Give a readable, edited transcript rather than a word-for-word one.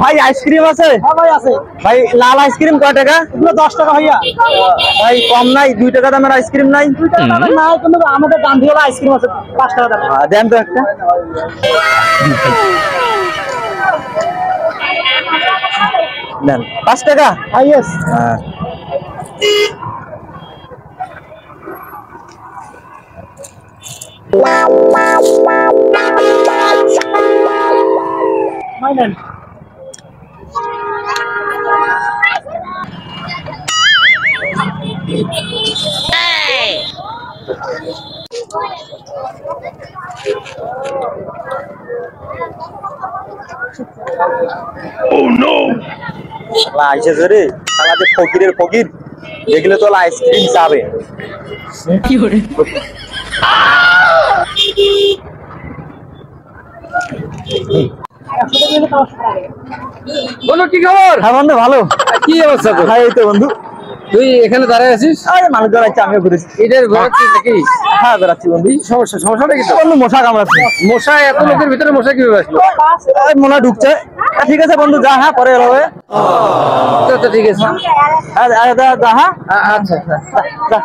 ভাই আইসক্রিম আছে? হ্যাঁ ভাই আছে। ভাই লাল আইসক্রিম কয় টাকা? এগুলো 10 টাকা ভাইয়া। ভাই কম নাই? 2 টাকা দামের আইসক্রিম নাই? 2 টাকা দামের নাই, কিন্তু আমাদের গান্ধীওয়ালা আইসক্রিম আছে 5 টাকা দামের। দেন তো একটা। দেন 5 টাকা। ইয়েস। মাইনেন। Oh no! আইসে রে শালা, যে ফকিরের ফকির দেখলে তো আইসক্রিম চাবে। কি করে? বলো কি খবর? হ্যাঁ বন্ধু ভালো। কি অবস্থা তোর? হ্যাঁ এই তো বন্ধু। তুই এখানে দাঁড়ায় আছিস? আরে মানুষ দাঁড়াচ্ছে, আমিও ঘুরেছি। এটার বেড়াচ্ছিস নাকি? হ্যাঁ বেড়াচ্ছি বন্ধু। সমস্যাটা কি তোর? বন্ধু মশা কামড়াচ্ছে। মশা এত লোকের ভিতরে মশা কিভাবে আসলো? মনে হয় ঢুকছে। ঠিক আছে বন্ধু, যা, হ্যাঁ পরে এলো হবে। আচ্ছা ঠিক আছে। যা, হ্যাঁ আচ্ছা যা।